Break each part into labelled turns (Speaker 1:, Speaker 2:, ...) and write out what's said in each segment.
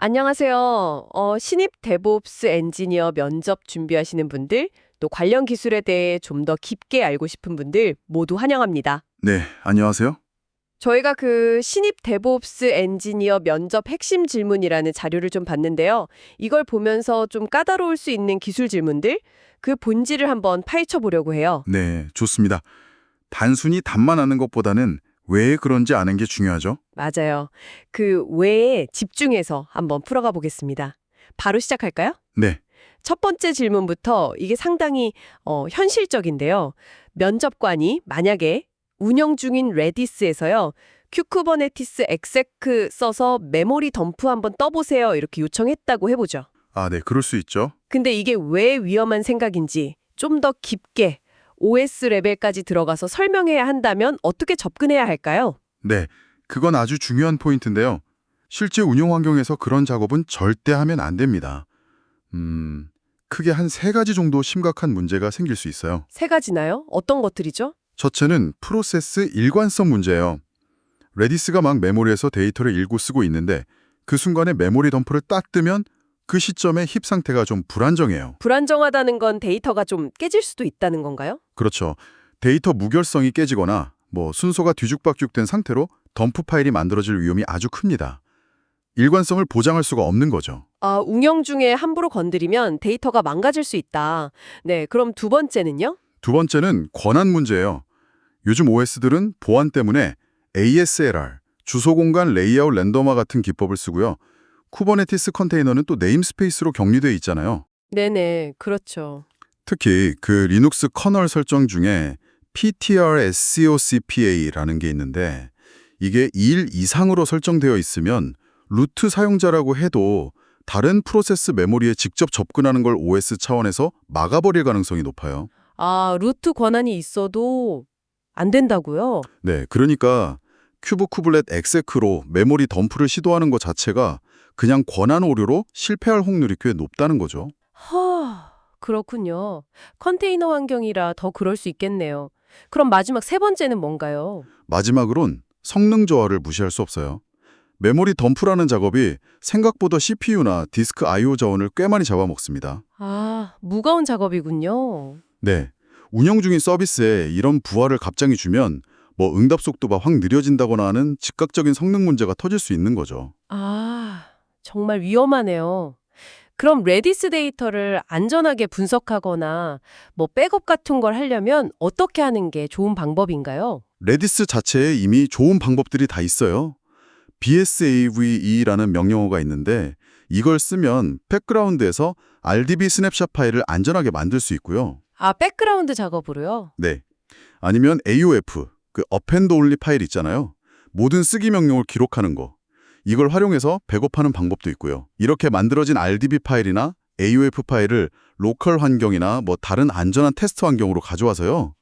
Speaker 1: 안녕하세요. 신입 데브옵스 엔지니어 면접 준비하시는 분들, 또 관련 기술에 대해 좀 더 깊게 알고 싶은 분들 모두 환영합니다.
Speaker 2: 네, 안녕하세요.
Speaker 1: 저희가 신입 데브옵스 엔지니어 면접 핵심 질문이라는 자료를 좀 봤는데요. 이걸 보면서 좀 까다로울 수 있는 기술 질문들, 그 본질을 한번 파헤쳐 보려고 해요.
Speaker 2: 네, 좋습니다. 단순히 답만 아는 것보다는 왜 그런지 아는 게 중요하죠.
Speaker 1: 맞아요. 그 왜에 집중해서 한번 풀어가 보겠습니다. 바로 시작할까요?
Speaker 2: 네,
Speaker 1: 첫 번째 질문부터 이게 상당히 현실적인데요. 면접관이 만약에 운영 중인 레디스에서요. 큐쿠버네티스 exec 써서 메모리 덤프 한번 떠보세요. 이렇게 요청했다고 해보죠.
Speaker 2: 네, 그럴 수 있죠.
Speaker 1: 근데 이게 왜 위험한 생각인지 좀 더 깊게 OS 레벨까지 들어가서 설명해야 한다면 어떻게 접근해야 할까요?
Speaker 2: 네, 그건 아주 중요한 포인트인데요. 실제 운용 환경에서 그런 작업은 절대 하면 안 됩니다. 크게 한 세 가지 정도 심각한 문제가 생길 수 있어요.
Speaker 1: 세 가지나요? 어떤 것들이죠?
Speaker 2: 첫째는 프로세스 일관성 문제예요. 레디스가 막 메모리에서 데이터를 읽고 쓰고 있는데 그 순간에 메모리 덤프를 딱 뜨면 그 시점의 힙 상태가 좀 불안정해요.
Speaker 1: 불안정하다는 건 데이터가 좀 깨질 수도 있다는 건가요?
Speaker 2: 그렇죠. 데이터 무결성이 깨지거나 순서가 뒤죽박죽된 상태로 덤프 파일이 만들어질 위험이 아주 큽니다. 일관성을 보장할 수가 없는 거죠.
Speaker 1: 운영 중에 함부로 건드리면 데이터가 망가질 수 있다. 네, 그럼 두 번째는요?
Speaker 2: 두 번째는 권한 문제예요. 요즘 OS들은 보안 때문에 ASLR, 주소 공간 레이아웃 랜덤화 같은 기법을 쓰고요. 쿠버네티스 컨테이너는 또 네임스페이스로 격리되어 있잖아요.
Speaker 1: 네네, 그렇죠.
Speaker 2: 특히 그 리눅스 커널 설정 중에 ptrscocpa라는 게 있는데 이게 2일 이상으로 설정되어 있으면 루트 사용자라고 해도 다른 프로세스 메모리에 직접 접근하는 걸 OS 차원에서 막아버릴 가능성이 높아요.
Speaker 1: 루트 권한이 있어도 안 된다고요?
Speaker 2: 네, 그러니까 큐브 쿠블렛 exec로 메모리 덤프를 시도하는 것 자체가 그냥 권한 오류로 실패할 확률이 꽤 높다는 거죠.
Speaker 1: 그렇군요. 컨테이너 환경이라 더 그럴 수 있겠네요. 그럼 마지막 세 번째는 뭔가요?
Speaker 2: 마지막으론 성능 저하를 무시할 수 없어요. 메모리 덤프라는 작업이 생각보다 CPU나 디스크 I/O 자원을 꽤 많이 잡아먹습니다.
Speaker 1: 무거운 작업이군요.
Speaker 2: 네, 운영 중인 서비스에 이런 부하를 갑자기 주면 응답 속도가 확 느려진다거나 하는 즉각적인 성능 문제가 터질 수 있는 거죠.
Speaker 1: 정말 위험하네요. 그럼 레디스 데이터를 안전하게 분석하거나 백업 같은 걸 하려면 어떻게 하는 게 좋은 방법인가요?
Speaker 2: 레디스 자체에 이미 좋은 방법들이 다 있어요. BSAVE라는 명령어가 있는데 이걸 쓰면 백그라운드에서 RDB 스냅샷 파일을 안전하게 만들 수 있고요.
Speaker 1: 백그라운드 작업으로요?
Speaker 2: 네. 아니면 AOF, 그 append only 파일 있잖아요. 모든 쓰기 명령을 기록하는 거. 이걸 활용해서 백업하는 방법도 있고요. 이렇게 만들어진 RDB 파일이나 AOF 파일을 로컬 환경이나 다른 안전한 테스트 환경으로 가져와서요.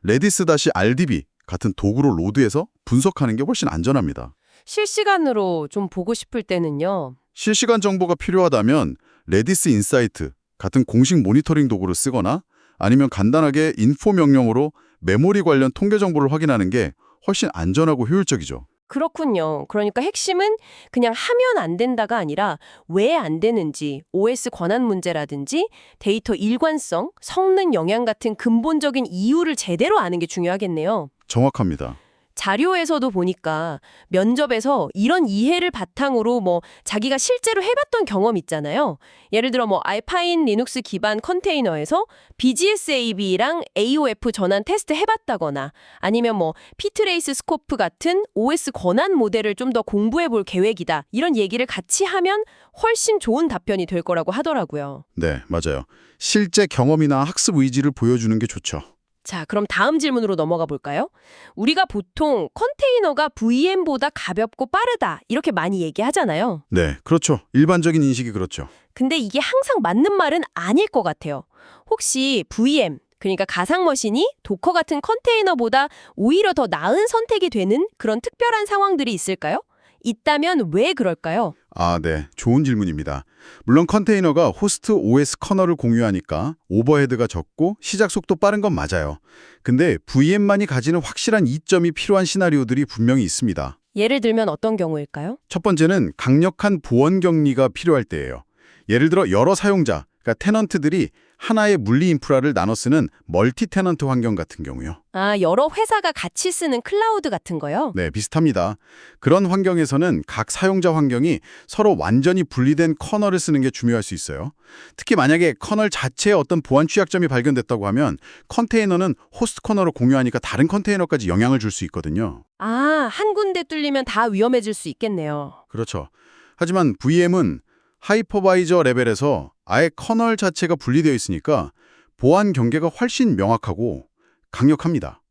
Speaker 2: redis-rdb 같은 도구로 로드해서 분석하는 게 훨씬 안전합니다.
Speaker 1: 실시간으로 좀 보고 싶을 때는요.
Speaker 2: 실시간 정보가 필요하다면 레디스 인사이트 같은 공식 모니터링 도구를 쓰거나 아니면 간단하게 인포 명령으로 메모리 관련 통계 정보를 확인하는 게 훨씬 안전하고 효율적이죠.
Speaker 1: 그렇군요. 그러니까 핵심은 그냥 하면 안 된다가 아니라 왜 안 되는지, OS 권한 문제라든지 데이터 일관성, 성능 영향 같은 근본적인 이유를 제대로 아는 게 중요하겠네요.
Speaker 2: 정확합니다.
Speaker 1: 자료에서도 보니까 면접에서 이런 이해를 바탕으로 자기가 실제로 해봤던 경험 있잖아요. 예를 들어 알파인 리눅스 기반 컨테이너에서 BGSAB랑 AOF 전환 테스트 해봤다거나 아니면 피트레이스 스코프 같은 OS 권한 모델을 좀 더 공부해 볼 계획이다. 이런 얘기를 같이 하면 훨씬 좋은 답변이 될 거라고 하더라고요.
Speaker 2: 네, 맞아요. 실제 경험이나 학습 의지를 보여주는 게 좋죠.
Speaker 1: 자, 그럼 다음 질문으로 넘어가 볼까요? 우리가 보통 컨테이너가 VM보다 가볍고 빠르다 이렇게 많이 얘기하잖아요.
Speaker 2: 네, 그렇죠. 일반적인 인식이 그렇죠.
Speaker 1: 근데 이게 항상 맞는 말은 아닐 것 같아요. 혹시 VM, 그러니까 가상머신이 도커 같은 컨테이너보다 오히려 더 나은 선택이 되는 그런 특별한 상황들이 있을까요? 있다면 왜 그럴까요?
Speaker 2: 네. 좋은 질문입니다. 물론 컨테이너가 호스트 OS 커널을 공유하니까 오버헤드가 적고 시작 속도 빠른 건 맞아요. 근데 VM만이 가지는 확실한 이점이 필요한 시나리오들이 분명히 있습니다.
Speaker 1: 예를 들면 어떤 경우일까요?
Speaker 2: 첫 번째는 강력한 보안 격리가 필요할 때예요. 예를 들어 여러 사용자, 그러니까 테넌트들이 하나의 물리 인프라를 나눠 쓰는 멀티 테넌트 환경 같은 경우요.
Speaker 1: 아, 여러 회사가 같이 쓰는 클라우드 같은 거요?
Speaker 2: 네, 비슷합니다. 그런 환경에서는 각 사용자 환경이 서로 완전히 분리된 커널을 쓰는 게 중요할 수 있어요. 특히 만약에 커널 자체에 어떤 보안 취약점이 발견됐다고 하면 컨테이너는 호스트 커널을 공유하니까 다른 컨테이너까지 영향을 줄 수 있거든요.
Speaker 1: 아, 한 군데 뚫리면 다 위험해질 수 있겠네요.
Speaker 2: 그렇죠. 하지만 VM은 하이퍼바이저 레벨에서 아예 커널 자체가 분리되어 있으니까 보안 경계가 훨씬 명확하고 강력합니다.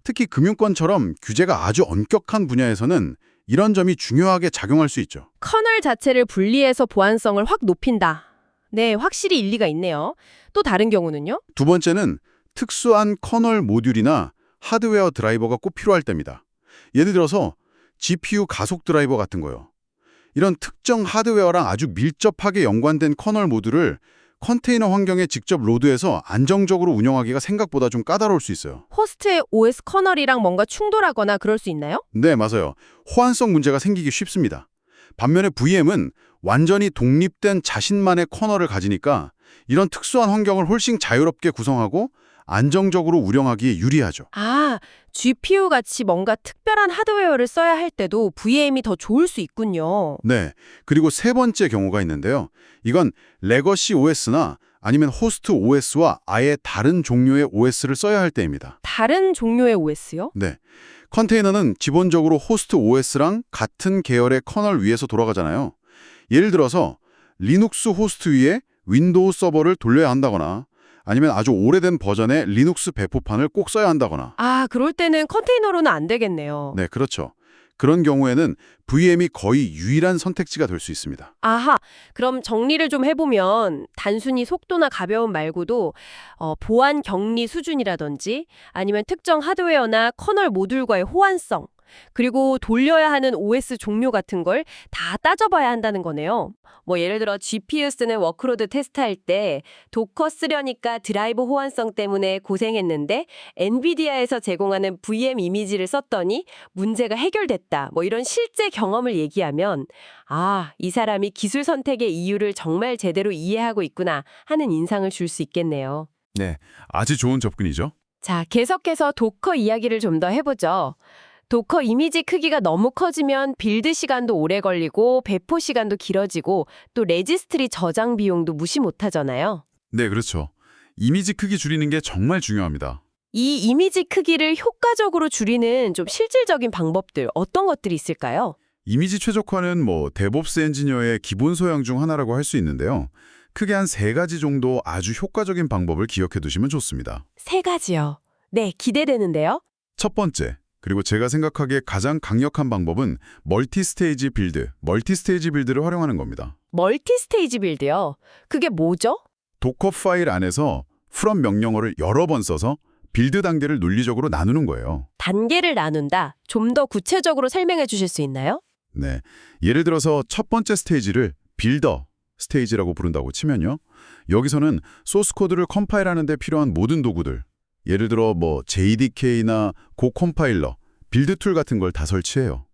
Speaker 2: 특히 금융권처럼 규제가 아주 엄격한 분야에서는 이런 점이 중요하게 작용할 수 있죠.
Speaker 1: 커널 자체를 분리해서 보안성을 확 높인다. 네, 확실히 일리가 있네요. 또 다른 경우는요?
Speaker 2: 두 번째는 특수한 커널 모듈이나 하드웨어 드라이버가 꼭 필요할 때입니다. 예를 들어서 GPU 가속 드라이버 같은 거요. 이런 특정 하드웨어랑 아주 밀접하게 연관된 커널 모듈을 컨테이너 환경에 직접 로드해서 안정적으로 운영하기가 생각보다 좀 까다로울 수 있어요.
Speaker 1: 호스트의 OS 커널이랑 뭔가 충돌하거나 그럴 수 있나요?
Speaker 2: 네, 맞아요. 호환성 문제가 생기기 쉽습니다. 반면에 VM은 완전히 독립된 자신만의 커널을 가지니까 이런 특수한 환경을 훨씬 자유롭게 구성하고 안정적으로 운영하기에 유리하죠.
Speaker 1: 아, GPU 같이 뭔가 특별한 하드웨어를 써야 할 때도 VM이 더 좋을 수 있군요.
Speaker 2: 네, 그리고 세 번째 경우가 있는데요. 이건 레거시 OS나 아니면 호스트 OS와 아예 다른 종류의 OS를 써야 할 때입니다.
Speaker 1: 다른 종류의 OS요?
Speaker 2: 네, 컨테이너는 기본적으로 호스트 OS랑 같은 계열의 커널 위에서 돌아가잖아요. 예를 들어서 리눅스 호스트 위에 윈도우 서버를 돌려야 한다거나 아니면 아주 오래된 버전의 리눅스 배포판을 꼭 써야 한다거나.
Speaker 1: 아, 그럴 때는 컨테이너로는 안 되겠네요.
Speaker 2: 네, 그렇죠. 그런 경우에는 VM이 거의 유일한 선택지가 될 수 있습니다.
Speaker 1: 아하, 그럼 정리를 좀 해보면 단순히 속도나 가벼움 말고도 보안 격리 수준이라든지 아니면 특정 하드웨어나 커널 모듈과의 호환성, 그리고 돌려야 하는 OS 종류 같은 걸 다 따져봐야 한다는 거네요. 뭐 예를 들어 GPU 쓰는 워크로드 테스트할 때 도커 쓰려니까 드라이버 호환성 때문에 고생했는데 엔비디아에서 제공하는 VM 이미지를 썼더니 문제가 해결됐다. 뭐 이런 실제 경험을 얘기하면 아, 이 사람이 기술 선택의 이유를 정말 제대로 이해하고 있구나 하는 인상을 줄 수 있겠네요.
Speaker 2: 네, 아주 좋은 접근이죠.
Speaker 1: 자, 계속해서 도커 이야기를 좀 더 해보죠. 도커 이미지 크기가 너무 커지면 빌드 시간도 오래 걸리고 배포 시간도 길어지고 또 레지스트리 저장 비용도 무시 못하잖아요.
Speaker 2: 네, 그렇죠. 이미지 크기 줄이는 게 정말 중요합니다.
Speaker 1: 이 이미지 크기를 효과적으로 줄이는 좀 실질적인 방법들 어떤 것들이 있을까요?
Speaker 2: 이미지 최적화는 데브옵스 엔지니어의 기본 소양 중 하나라고 할 수 있는데요. 크게 한 3가지 정도 아주 효과적인 방법을 기억해 두시면 좋습니다.
Speaker 1: 3가지요. 네, 기대되는데요.
Speaker 2: 첫 번째, 그리고 제가 생각하기에 가장 강력한 방법은 멀티스테이지 빌드를 활용하는 겁니다.
Speaker 1: 멀티스테이지 빌드요. 그게 뭐죠?
Speaker 2: 도커 파일 안에서 from 명령어를 여러 번 써서 빌드 단계를 논리적으로 나누는 거예요.
Speaker 1: 단계를 나눈다. 좀 더 구체적으로 설명해 주실 수 있나요?
Speaker 2: 네, 예를 들어서 첫 번째 스테이지를 빌더 스테이지라고 부른다고 치면요. 여기서는 소스 코드를 컴파일하는 데 필요한 모든 도구들, 예를 들어 JDK나 고 컴파일러, 빌드 툴 같은 걸 다 설치해요.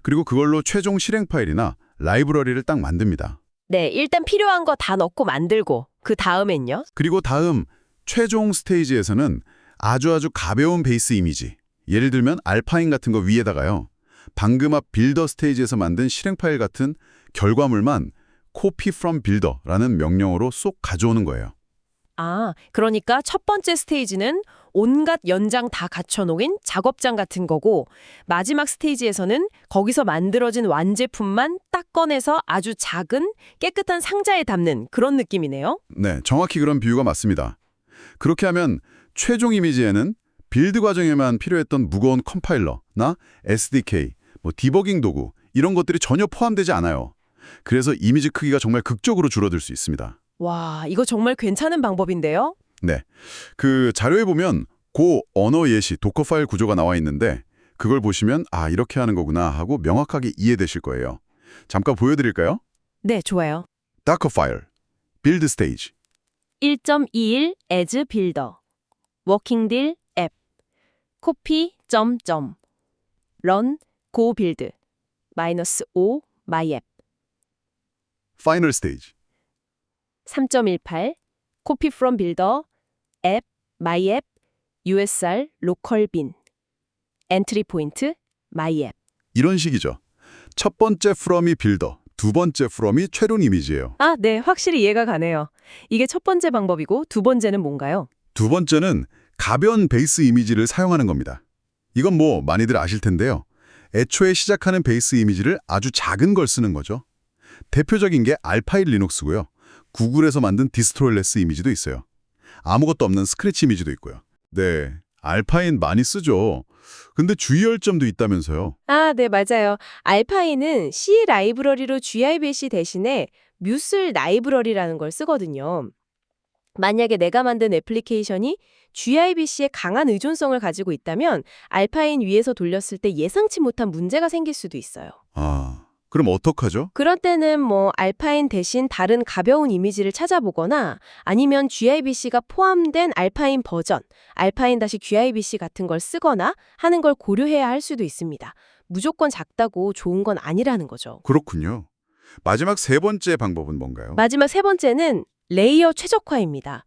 Speaker 2: 그리고 그걸로 최종 실행 파일이나 라이브러리를 딱 만듭니다.
Speaker 1: 네, 일단 필요한 거 다 넣고 만들고 그 다음엔요?
Speaker 2: 그리고 다음 최종 스테이지에서는 아주 가벼운 베이스 이미지, 예를 들면 알파인 같은 거 위에다가요. 방금 앞 빌더 스테이지에서 만든 실행 파일 같은 결과물만 copy from builder라는 명령어로 쏙 가져오는 거예요.
Speaker 1: 아, 그러니까 첫 번째 스테이지는 온갖 연장 다 갖춰놓은 작업장 같은 거고 마지막 스테이지에서는 거기서 만들어진 완제품만 딱 꺼내서 아주 작은 깨끗한 상자에 담는 그런 느낌이네요.
Speaker 2: 네, 정확히 그런 비유가 맞습니다. 그렇게 하면 최종 이미지에는 빌드 과정에만 필요했던 무거운 컴파일러나 SDK, 디버깅 도구 이런 것들이 전혀 포함되지 않아요. 그래서 이미지 크기가 정말 극적으로 줄어들 수 있습니다.
Speaker 1: 와, 이거 정말 괜찮은 방법인데요?
Speaker 2: 네, 그 자료에 보면 고 언어 예시 도커 파일 구조가 나와 있는데 그걸 보시면 아, 이렇게 하는 거구나 하고 명확하게 이해되실 거예요. 잠깐 보여드릴까요?
Speaker 1: 네, 좋아요.
Speaker 2: Docker 파일, 빌드 스테이지.
Speaker 1: 1.21 as builder, working deal app, copy run go build. -5 마이앱.
Speaker 2: 파이널 스테이지.
Speaker 1: 3.18 Copy from builder 앱 마이앱 USR 로컬 빈 엔트리 포인트 마이앱.
Speaker 2: 이런 식이죠. 첫 번째 from이 빌더, 두 번째 from이 최종 이미지예요.
Speaker 1: 아, 네. 확실히 이해가 가네요. 이게 첫 번째 방법이고 두 번째는 뭔가요?
Speaker 2: 두 번째는 가벼운 베이스 이미지를 사용하는 겁니다. 이건 뭐 많이들 아실 텐데요. 애초에 시작하는 베이스 이미지를 아주 작은 걸 쓰는 거죠. 대표적인 게 알파인 리눅스고요. 구글에서 만든 디스트로일레스 이미지도 있어요. 아무것도 없는 스크래치 이미지도 있고요. 네, 알파인 많이 쓰죠. 근데 주의할 점도 있다면서요.
Speaker 1: 아, 네, 맞아요. 알파인은 C 라이브러리로 GIBC 대신에 뮤슬 라이브러리라는 걸 쓰거든요. 만약에 내가 만든 애플리케이션이 GIBC에 강한 의존성을 가지고 있다면 알파인 위에서 돌렸을 때 예상치 못한 문제가 생길 수도 있어요.
Speaker 2: 아, 그럼 어떡하죠?
Speaker 1: 그럴 때는 뭐 알파인 대신 다른 가벼운 이미지를 찾아보거나 아니면 GIBC가 포함된 알파인 버전, 알파인-GIBC 같은 걸 쓰거나 하는 걸 고려해야 할 수도 있습니다. 무조건 작다고 좋은 건 아니라는 거죠.
Speaker 2: 그렇군요. 마지막 세 번째 방법은 뭔가요?
Speaker 1: 마지막 세 번째는 레이어 최적화입니다.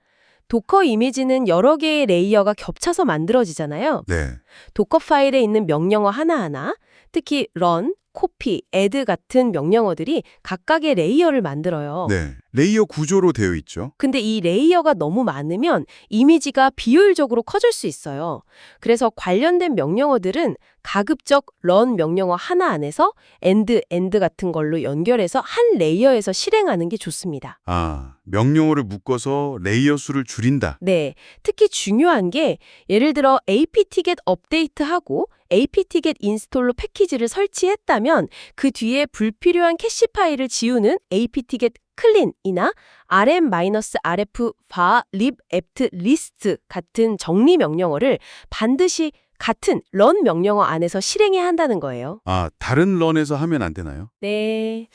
Speaker 1: 도커 이미지는 여러 개의 레이어가 겹쳐서 만들어지잖아요.
Speaker 2: 네.
Speaker 1: 도커 파일에 있는 명령어 하나하나, 특히 run, copy, add 같은 명령어들이 각각의 레이어를 만들어요.
Speaker 2: 네. 레이어 구조로 되어 있죠.
Speaker 1: 근데 이 레이어가 너무 많으면 이미지가 비효율적으로 커질 수 있어요. 그래서 관련된 명령어들은 가급적 run 명령어 하나 안에서 end 같은 걸로 연결해서 한 레이어에서 실행하는 게 좋습니다.
Speaker 2: 아, 명령어를 묶어서 레이어 수를 줄인다.
Speaker 1: 네, 특히 중요한 게 예를 들어 apt-get 업데이트하고 apt-get 인스톨로 패키지를 설치했다면 그 뒤에 불필요한 캐시 파일을 지우는 apt-get clean이나 rm-rf var lib apt list 같은 정리 명령어를 반드시 같은 run 명령어 안에서 실행해야 한다는 거예요.
Speaker 2: 아, 다른 런에서 하면 안 되나요?
Speaker 1: 네.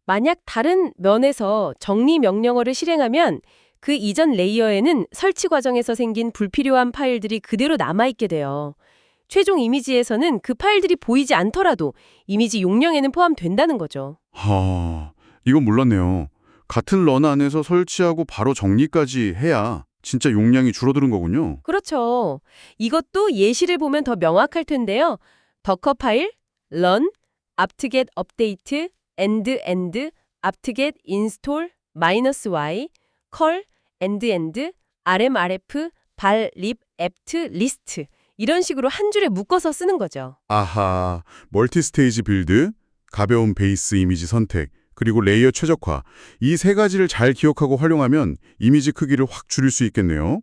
Speaker 1: 만약 다른 면에서 정리 명령어를 실행하면 그 이전 레이어에는 설치 과정에서 생긴 불필요한 파일들이 그대로 남아있게 돼요. 최종 이미지에서는 그 파일들이 보이지 않더라도 이미지 용량에는 포함된다는 거죠.
Speaker 2: 이건 몰랐네요. 같은 런 안에서 설치하고 바로 정리까지 해야 진짜 용량이 줄어드는 거군요.
Speaker 1: 그렇죠. 이것도 예시를 보면 더 명확할 텐데요. 더커 파일, run, apt-get update, end, apt-get install, -y, call, end, rmrf, var lib apt list 이런 식으로 한 줄에 묶어서 쓰는 거죠.
Speaker 2: 아하, 멀티스테이지 빌드, 가벼운 베이스 이미지 선택, 그리고 레이어 최적화. 이 세 가지를 잘 기억하고 활용하면 이미지 크기를 확 줄일 수 있겠네요.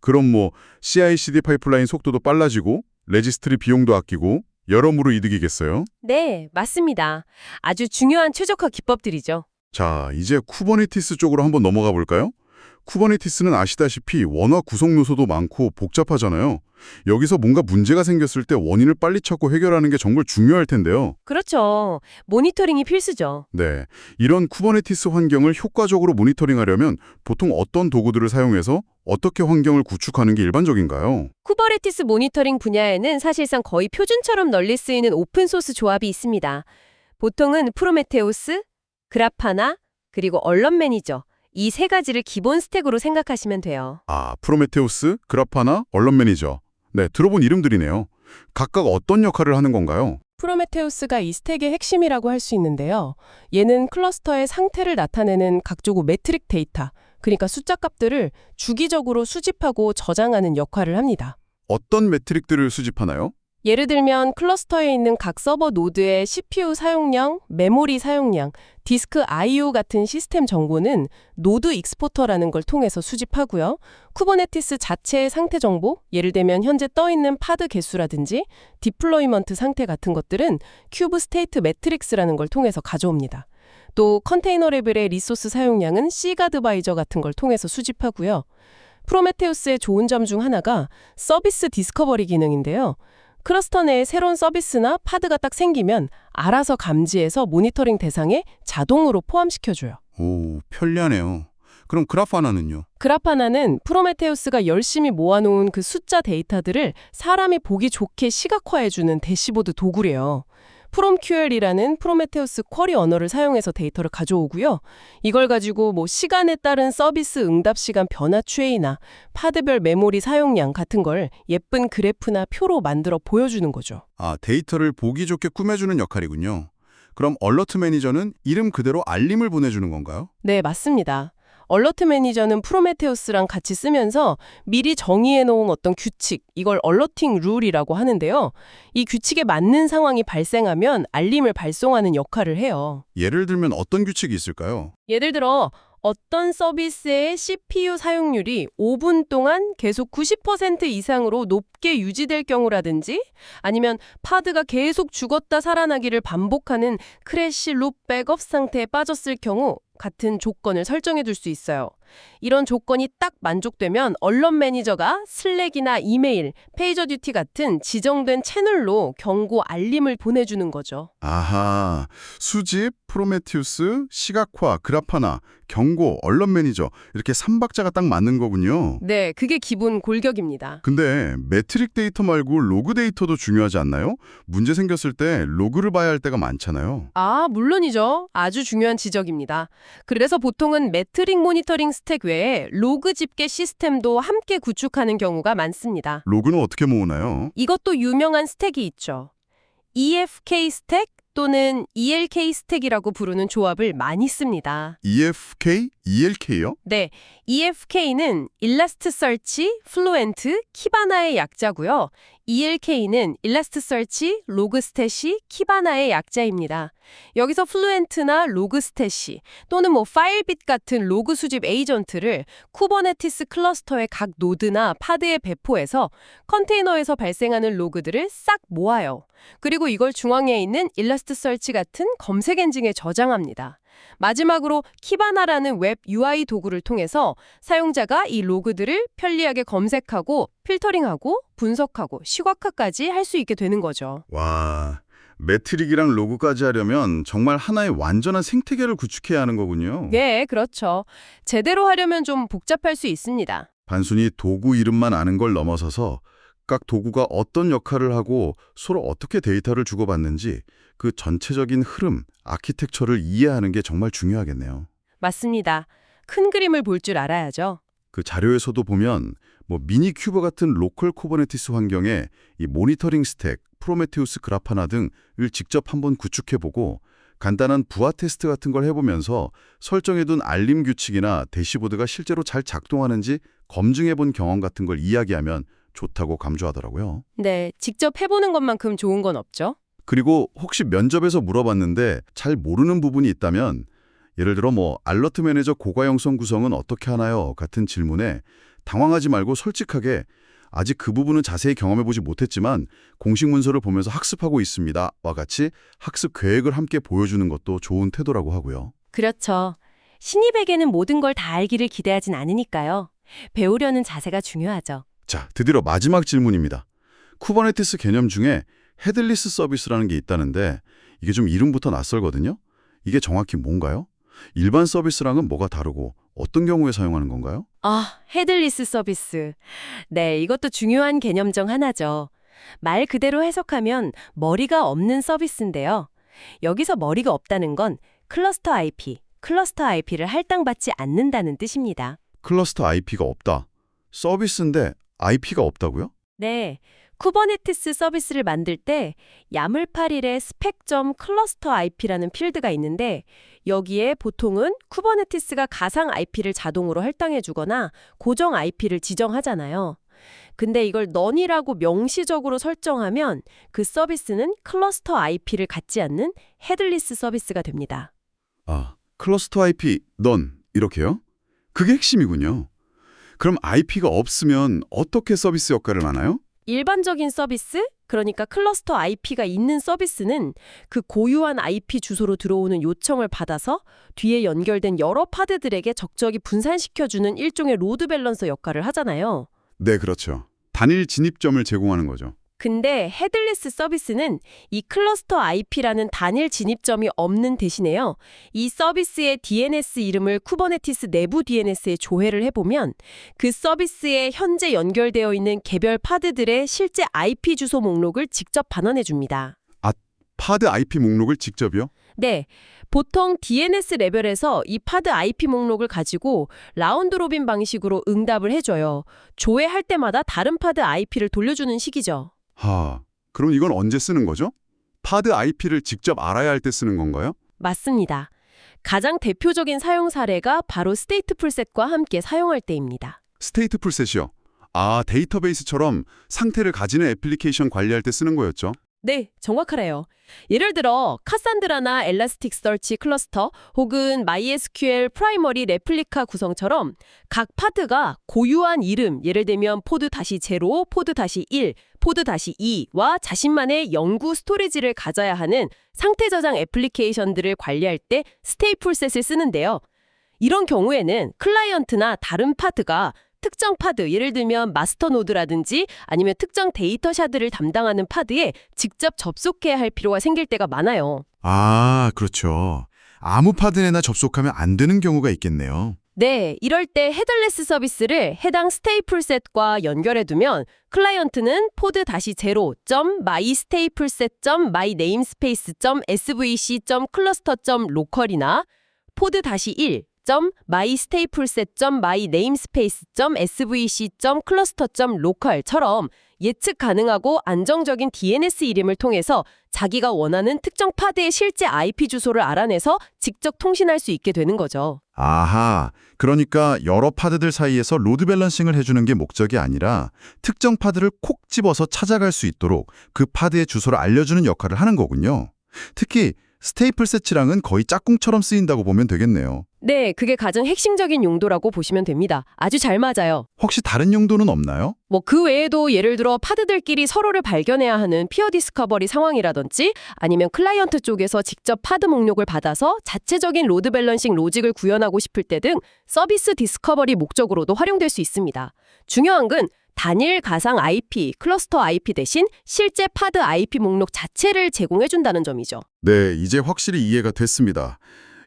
Speaker 2: 그럼 뭐 CI/CD 파이프라인 속도도 빨라지고 레지스트리 비용도 아끼고 여러모로 이득이겠어요?
Speaker 1: 네, 맞습니다. 아주 중요한 최적화 기법들이죠.
Speaker 2: 자, 이제 쿠버네티스 쪽으로 한번 넘어가 볼까요? 쿠버네티스는 아시다시피 워낙 구성 요소도 많고 복잡하잖아요. 여기서 뭔가 문제가 생겼을 때 원인을 빨리 찾고 해결하는 게 정말 중요할 텐데요.
Speaker 1: 그렇죠. 모니터링이 필수죠.
Speaker 2: 네, 이런 쿠버네티스 환경을 효과적으로 모니터링하려면 보통 어떤 도구들을 사용해서 어떻게 환경을 구축하는 게 일반적인가요?
Speaker 1: 쿠버네티스 모니터링 분야에는 사실상 거의 표준처럼 널리 쓰이는 오픈소스 조합이 있습니다. 보통은 프로메테우스, 그라파나, 그리고 얼런 매니저 이 세 가지를 기본 스택으로 생각하시면 돼요.
Speaker 2: 아, 프로메테우스, 그라파나, 얼런 매니저. 네, 들어본 이름들이네요. 각각 어떤 역할을 하는 건가요?
Speaker 3: 프로메테우스가 이 스택의 핵심이라고 할 수 있는데요. 얘는 클러스터의 상태를 나타내는 각종 매트릭 데이터, 그러니까 숫자 값들을 주기적으로 수집하고 저장하는 역할을 합니다.
Speaker 2: 어떤 매트릭들을 수집하나요?
Speaker 3: 예를 들면 클러스터에 있는 각 서버 노드의 CPU 사용량, 메모리 사용량, 디스크 I/O 같은 시스템 정보는 노드 익스포터라는 걸 통해서 수집하고요. 쿠버네티스 자체의 상태 정보, 예를 들면 현재 떠있는 파드 개수라든지 디플로이먼트 상태 같은 것들은 큐브 스테이트 매트릭스라는 걸 통해서 가져옵니다. 또 컨테이너 레벨의 리소스 사용량은 C가드바이저 같은 걸 통해서 수집하고요. 프로메테우스의 좋은 점 중 하나가 서비스 디스커버리 기능인데요. 클러스터 내에 새로운 서비스나 파드가 딱 생기면 알아서 감지해서 모니터링 대상에 자동으로 포함시켜줘요.
Speaker 2: 오, 편리하네요. 그럼 그라파나는요?
Speaker 3: 그라파나는 프로메테우스가 열심히 모아놓은 그 숫자 데이터들을 사람이 보기 좋게 시각화해주는 대시보드 도구래요. 프롬QL이라는 프로메테우스 쿼리 언어를 사용해서 데이터를 가져오고요. 이걸 가지고 시간에 따른 서비스 응답 시간 변화 추이나 파드별 메모리 사용량 같은 걸 예쁜 그래프나 표로 만들어 보여주는 거죠.
Speaker 2: 아, 데이터를 보기 좋게 꾸며주는 역할이군요. 그럼 얼러트 매니저는 이름 그대로 알림을 보내주는 건가요?
Speaker 3: 네, 맞습니다. 얼러트 매니저는 프로메테우스랑 같이 쓰면서 미리 정의해 놓은 어떤 규칙, 이걸 얼러팅 룰이라고 하는데요. 이 규칙에 맞는 상황이 발생하면 알림을 발송하는 역할을 해요.
Speaker 2: 예를 들면 어떤 규칙이 있을까요?
Speaker 3: 예를 들어 어떤 서비스의 CPU 사용률이 5분 동안 계속 90% 이상으로 높게 유지될 경우라든지 아니면 파드가 계속 죽었다 살아나기를 반복하는 크래시 룹 백업 상태에 빠졌을 경우 같은 조건을 설정해 둘 수 있어요. 이런 조건이 딱 만족되면 언론 매니저가 슬랙이나 이메일, 페이저듀티 같은 지정된 채널로 경고 알림을 보내주는 거죠.
Speaker 2: 아하, 수집, 프로메테우스, 시각화, 그라파나, 경고, 언론 매니저 이렇게 3박자가 딱 맞는 거군요.
Speaker 3: 네, 그게 기본 골격입니다.
Speaker 2: 근데 매트릭 데이터 말고 로그 데이터도 중요하지 않나요? 문제 생겼을 때 로그를 봐야 할 때가 많잖아요.
Speaker 3: 아, 물론이죠. 아주 중요한 지적입니다. 그래서 보통은 매트릭 모니터링 스택 외에 로그 집계 시스템도 함께 구축하는 경우가 많습니다.
Speaker 2: 로그는 어떻게 모으나요?
Speaker 3: 이것도 유명한 스택이 있죠. EFK 스택 또는 ELK 스택이라고 부르는 조합을 많이 씁니다.
Speaker 2: EFK? ELK요?
Speaker 3: 네, EFK는 Elasticsearch, Fluent, Kibana의 약자고요. ELK는 Elasticsearch, Logstash, Kibana의 약자입니다. 여기서 Fluent나 Logstash 또는 파일빗 같은 로그 수집 에이전트를 쿠버네티스 클러스터의 각 노드나 파드에 배포해서 컨테이너에서 발생하는 로그들을 싹 모아요. 그리고 이걸 중앙에 있는 Elasticsearch 같은 검색 엔진에 저장합니다. 마지막으로 키바나라는 웹 UI 도구를 통해서 사용자가 이 로그들을 편리하게 검색하고 필터링하고 분석하고 시각화까지 할 수 있게 되는 거죠.
Speaker 2: 와, 매트릭이랑 로그까지 하려면 정말 하나의 완전한 생태계를 구축해야 하는 거군요.
Speaker 3: 네, 그렇죠. 제대로 하려면 좀 복잡할 수 있습니다.
Speaker 2: 단순히 도구 이름만 아는 걸 넘어서서 각 도구가 어떤 역할을 하고 서로 어떻게 데이터를 주고받는지 그 전체적인 흐름, 아키텍처를 이해하는 게 정말 중요하겠네요.
Speaker 3: 맞습니다. 큰 그림을 볼 줄 알아야죠.
Speaker 2: 그 자료에서도 보면 미니 큐버 같은 로컬 쿠버네티스 환경에 이 모니터링 스택, 프로메테우스 그라파나 등을 직접 한번 구축해보고 간단한 부하 테스트 같은 걸 해보면서 설정해둔 알림 규칙이나 대시보드가 실제로 잘 작동하는지 검증해본 경험 같은 걸 이야기하면 좋다고 강조하더라고요.
Speaker 3: 네, 직접 해보는 것만큼 좋은 건 없죠.
Speaker 2: 그리고 혹시 면접에서 물어봤는데 잘 모르는 부분이 있다면 예를 들어 알러트 매니저 고가형성 구성은 어떻게 하나요? 같은 질문에 당황하지 말고 솔직하게 아직 그 부분은 자세히 경험해보지 못했지만 공식 문서를 보면서 학습하고 있습니다. 와 같이 학습 계획을 함께 보여주는 것도 좋은 태도라고 하고요.
Speaker 3: 그렇죠. 신입에게는 모든 걸 다 알기를 기대하진 않으니까요. 배우려는 자세가 중요하죠.
Speaker 2: 자, 드디어 마지막 질문입니다. 쿠버네티스 개념 중에 헤드리스 서비스라는 게 있다는데 이게 좀 이름부터 낯설거든요. 이게 정확히 뭔가요? 일반 서비스랑은 뭐가 다르고 어떤 경우에 사용하는 건가요?
Speaker 3: 아, 헤드리스 서비스. 네, 이것도 중요한 개념 중 하나죠. 말 그대로 해석하면 머리가 없는 서비스인데요. 여기서 머리가 없다는 건 클러스터 IP를 할당받지 않는다는 뜻입니다.
Speaker 2: 클러스터 IP가 없다. 서비스인데 IP가 없다고요?
Speaker 3: 네, 쿠버네티스 서비스를 만들 때 YAML8일에 spec.cluster-ip라는 필드가 있는데 여기에 보통은 쿠버네티스가 가상 IP를 자동으로 할당해주거나 고정 IP를 지정하잖아요. 근데 이걸 none이라고 명시적으로 설정하면 그 서비스는 클러스터 IP를 갖지 않는 헤드리스 서비스가 됩니다.
Speaker 2: 아, 클러스터 IP, none 이렇게요? 그게 핵심이군요. 그럼 IP가 없으면 어떻게 서비스 역할을 하나요?
Speaker 3: 일반적인 서비스, 그러니까 클러스터 IP가 있는 서비스는 그 고유한 IP 주소로 들어오는 요청을 받아서 뒤에 연결된 여러 파드들에게 적절히 분산시켜주는 일종의 로드 밸런서 역할을 하잖아요.
Speaker 2: 네, 그렇죠. 단일 진입점을 제공하는 거죠.
Speaker 3: 근데 헤드리스 서비스는 이 클러스터 IP라는 단일 진입점이 없는 대신에요. 이 서비스의 DNS 이름을 쿠버네티스 내부 DNS에 조회를 해보면 그 서비스에 현재 연결되어 있는 개별 파드들의 실제 IP 주소 목록을 직접 반환해 줍니다.
Speaker 2: 파드 IP 목록을 직접이요?
Speaker 3: 네, 보통 DNS 레벨에서 이 파드 IP 목록을 가지고 라운드 로빈 방식으로 응답을 해줘요. 조회할 때마다 다른 파드 IP를 돌려주는 식이죠.
Speaker 2: 그럼 이건 언제 쓰는 거죠? 파드 IP를 직접 알아야 할 때 쓰는 건가요?
Speaker 3: 맞습니다. 가장 대표적인 사용 사례가 바로 스테이트풀셋과 함께 사용할 때입니다.
Speaker 2: 스테이트 풀셋이요. 데이터베이스처럼 상태를 가지는 애플리케이션 관리할 때 쓰는 거였죠?
Speaker 3: 네, 정확하래요. 예를 들어 카산드라나 엘라스틱서치 클러스터 혹은 MySQL 프라이머리 레플리카 구성처럼 각 파드가 고유한 이름, 예를 들면 포드-0, 포드-1, 포드-2와 자신만의 연구 스토리지를 가져야 하는 상태 저장 애플리케이션들을 관리할 때 스테이풀셋을 쓰는데요. 이런 경우에는 클라이언트나 다른 파드가 특정 파드, 예를 들면 마스터 노드라든지 아니면 특정 데이터 샤드를 담당하는 파드에 직접 접속해야 할 필요가 생길 때가 많아요.
Speaker 2: 그렇죠. 아무 파드에나 접속하면 안 되는 경우가 있겠네요.
Speaker 3: 네, 이럴 때 헤더레스 서비스를 해당 스테이플셋과 연결해두면 클라이언트는 pod-0.mystapleset.mynamespace.svc.cluster.local이나 pod-1 mystapleset.mynamespace.svc.cluster.local처럼 예측 가능하고 안정적인 DNS 이름을 통해서 자기가 원하는 특정 파드의 실제 IP 주소를 알아내서 직접 통신할 수 있게 되는 거죠.
Speaker 2: 그러니까 여러 파드들 사이에서 로드 밸런싱을 해주는 게 목적이 아니라 특정 파드를 콕 집어서 찾아갈 수 있도록 그 파드의 주소를 알려주는 역할을 하는 거군요. 특히 스테이플 세치랑은 거의 짝꿍처럼 쓰인다고 보면 되겠네요.
Speaker 3: 네, 그게 가장 핵심적인 용도라고 보시면 됩니다. 아주 잘 맞아요.
Speaker 2: 혹시 다른 용도는 없나요?
Speaker 3: 그 외에도 예를 들어 파드들끼리 서로를 발견해야 하는 피어 디스커버리 상황이라든지 아니면 클라이언트 쪽에서 직접 파드 목록을 받아서 자체적인 로드 밸런싱 로직을 구현하고 싶을 때 등 서비스 디스커버리 목적으로도 활용될 수 있습니다. 중요한 건 단일 가상 IP, 클러스터 IP 대신 실제 파드 IP 목록 자체를 제공해준다는 점이죠.
Speaker 2: 네, 이제 확실히 이해가 됐습니다.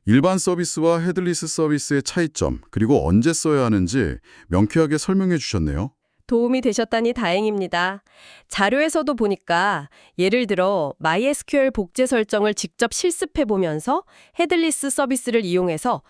Speaker 2: 일반 서비스와 헤드리스 서비스의 차이점, 그리고 언제 써야 하는지 명쾌하게 설명해 주셨네요.
Speaker 3: 도움이 되셨다니 다행입니다. 자료에서도 보니까 예를 들어 MySQL 복제 설정을 직접 실습해보면서 헤드리스 서비스를 이용해서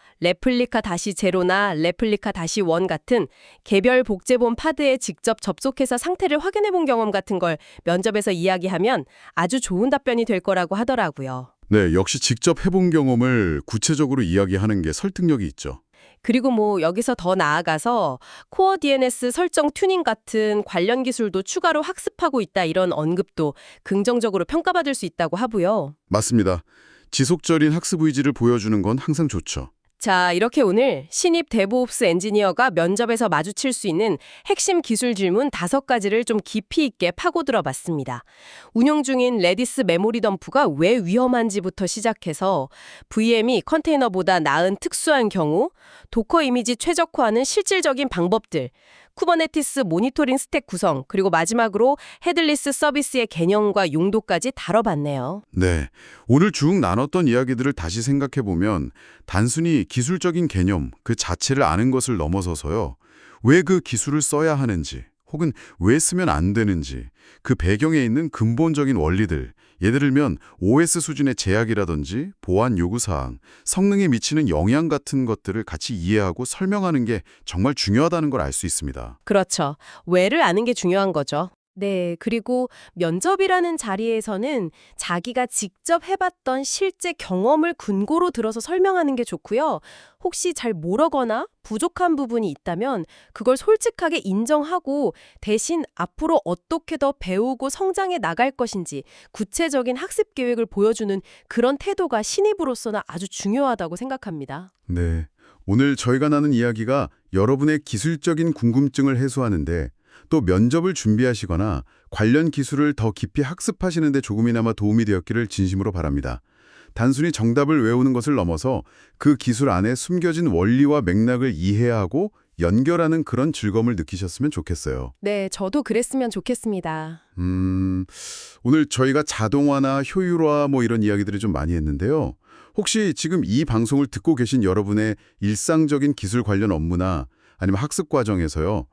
Speaker 3: 레플리카-0나 레플리카-1 같은 개별 복제본 파드에 직접 접속해서 상태를 확인해본 경험 같은 걸 면접에서 이야기하면 아주 좋은 답변이 될 거라고 하더라고요.
Speaker 2: 네, 역시 직접 해본 경험을 구체적으로 이야기하는 게 설득력이 있죠.
Speaker 3: 그리고 여기서 더 나아가서 코어 DNS 설정 튜닝 같은 관련 기술도 추가로 학습하고 있다 이런 언급도 긍정적으로 평가받을 수 있다고 하고요.
Speaker 2: 맞습니다. 지속적인 학습 의지를 보여주는 건 항상 좋죠.
Speaker 3: 자, 이렇게 오늘 신입 데브옵스 엔지니어가 면접에서 마주칠 수 있는 핵심 기술 질문 5가지를 좀 깊이 있게 파고들어 봤습니다. 운영 중인 레디스 메모리 덤프가 왜 위험한지부터 시작해서 VM이 컨테이너보다 나은 특수한 경우, 도커 이미지 최적화하는 실질적인 방법들, 쿠버네티스 모니터링 스택 구성, 그리고 마지막으로 헤드리스 서비스의 개념과 용도까지 다뤄봤네요.
Speaker 2: 네, 오늘 쭉 나눴던 이야기들을 다시 생각해보면 단순히 기술적인 개념 그 자체를 아는 것을 넘어서서요. 왜 그 기술을 써야 하는지 혹은 왜 쓰면 안 되는지 그 배경에 있는 근본적인 원리들, 예를 들면 OS 수준의 제약이라든지 보안 요구사항, 성능에 미치는 영향 같은 것들을 같이 이해하고 설명하는 게 정말 중요하다는 걸 알 수 있습니다.
Speaker 3: 그렇죠. 왜를 아는 게 중요한 거죠. 네, 그리고 면접이라는 자리에서는 자기가 직접 해봤던 실제 경험을 근거로 들어서 설명하는 게 좋고요. 혹시 잘 모르거나 부족한 부분이 있다면 그걸 솔직하게 인정하고 대신 앞으로 어떻게 더 배우고 성장해 나갈 것인지 구체적인 학습 계획을 보여주는 그런 태도가 신입으로서는 아주 중요하다고 생각합니다.
Speaker 2: 네, 오늘 저희가 나눈 이야기가 여러분의 기술적인 궁금증을 해소하는데 또 면접을 준비하시거나 관련 기술을 더 깊이 학습하시는 데 조금이나마 도움이 되었기를 진심으로 바랍니다. 단순히 정답을 외우는 것을 넘어서 그 기술 안에 숨겨진 원리와 맥락을 이해하고 연결하는 그런 즐거움을 느끼셨으면 좋겠어요.
Speaker 3: 네, 저도 그랬으면 좋겠습니다.
Speaker 2: 오늘 저희가 자동화나 효율화 이런 이야기들을 좀 많이 했는데요. 혹시 지금 이 방송을 듣고 계신 여러분의 일상적인 기술 관련 업무나 아니면 학습 과정에서요.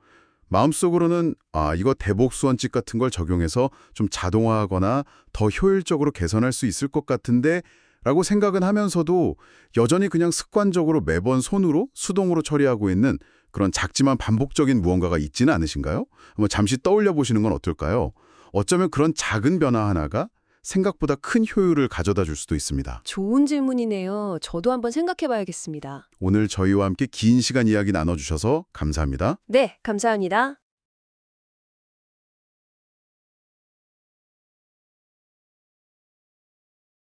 Speaker 2: 마음속으로는 이거 대복 수원칙 같은 걸 적용해서 좀 자동화하거나 더 효율적으로 개선할 수 있을 것 같은데 라고 생각은 하면서도 여전히 그냥 습관적으로 매번 손으로 수동으로 처리하고 있는 그런 작지만 반복적인 무언가가 있지는 않으신가요? 한번 잠시 떠올려 보시는 건 어떨까요? 어쩌면 그런 작은 변화 하나가 생각보다 큰 효율을 가져다 줄 수도 있습니다.
Speaker 4: 좋은 질문이네요. 저도 한번 생각해 봐야겠습니다.
Speaker 2: 오늘 저희와 함께 긴 시간 이야기 나눠주셔서 감사합니다.
Speaker 4: 네, 감사합니다.